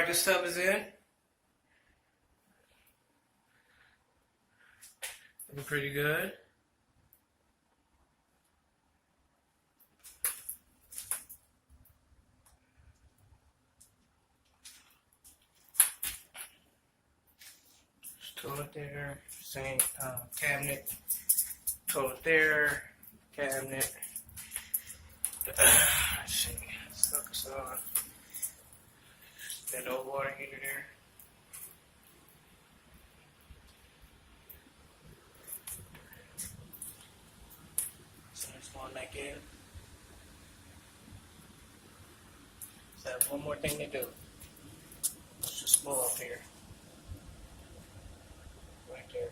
Alright, this tub is in. Looking pretty good. Toilet there, same cabinet, toilet there, cabinet. Let's see, let's focus on that old water heater there. So it's going back in. So I have one more thing to do. Let's just blow up here. Right there.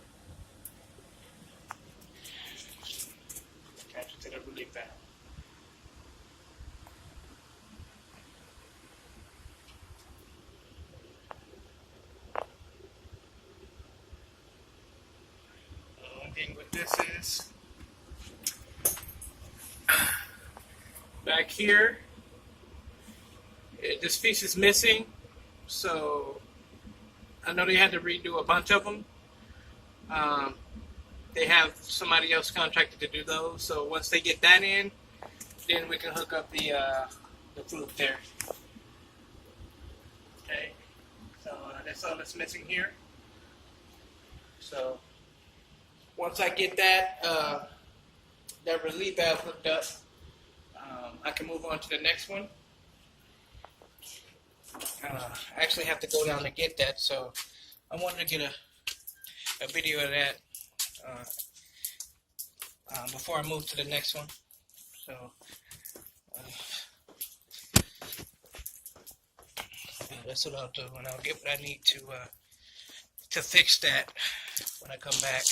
Attach it to the relief valve. The only thing with this is back here, this piece is missing, so I know they had to redo a bunch of them. They have somebody else contracted to do those, so once they get that in, then we can hook up the fluke there. Okay, so that's all that's missing here. So once I get that that relief valve hooked up, I can move on to the next one. I actually have to go down to get that, so I wanted to get a video of that before I move to the next one. So that's what I'll do, and I'll get what I need to fix that when I come back.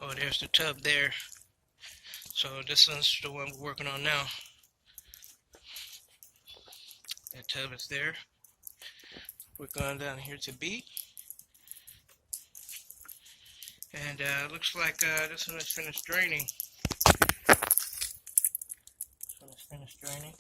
Oh, there's the tub there. So this one's the one we're working on now. That tub is there. We're going down here to B. And looks like this one is finished draining. This one is finished draining.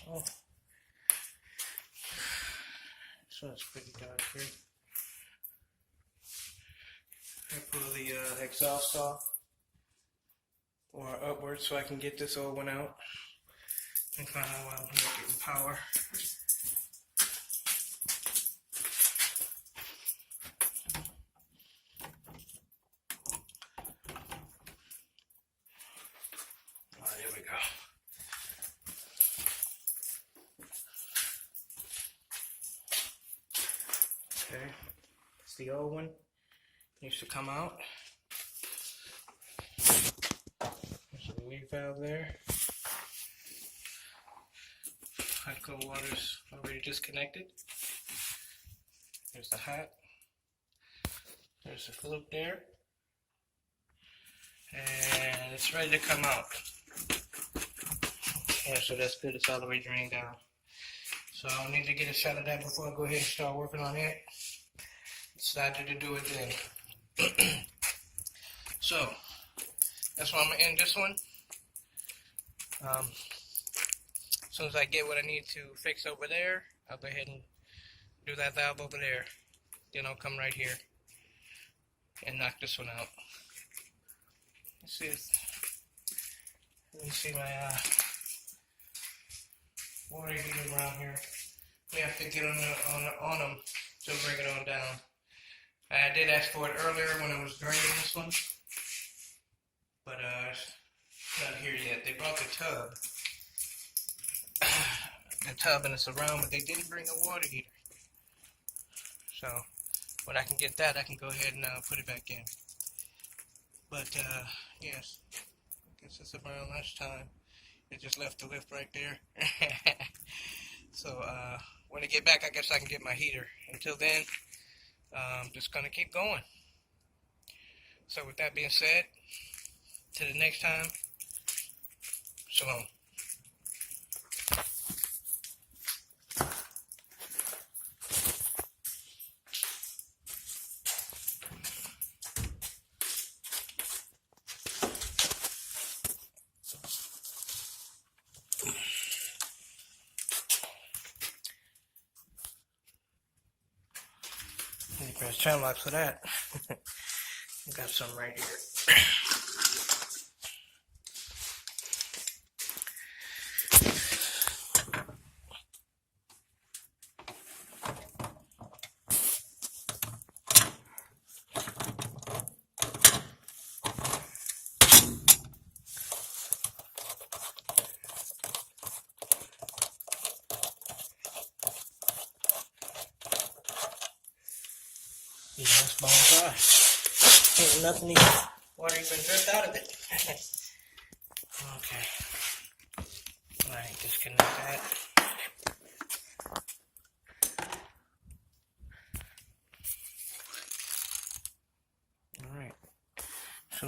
Oh, this one's pretty dark here. I pull the exhaust off or upwards so I can get this old one out and find out why I'm not getting power. Oh, there we go. Okay, it's the old one. Needs to come out. There's a relief valve there. Hot cold water's already disconnected. There's the hot. There's the fluke there. And it's ready to come out. Yeah, so that's good. It's all the way drained down. So I'll need to get a shot of that before I go ahead and start working on it. Decided to do it then. So that's why I'm gonna end this one. As soon as I get what I need to fix over there, I'll go ahead and do that valve over there. Then I'll come right here and knock this one out. Let me see my water heater around here. We have to get on them to bring it on down. I did ask for it earlier when I was draining this one, but it's not here yet. They brought the tub and it's around, but they didn't bring a water heater. So when I can get that, I can go ahead and put it back in. But yes, I guess it's around lunchtime. It just left the lift right there. So when I get back, I guess I can get my heater. Until then, I'm just gonna keep going. So with that being said, till the next time, shalom. You press channel locks for that. Got some right here. Yeah, it's bone dry. Ain't nothing even, water even dripped out of it. Okay. Alright, disconnect that. Alright. So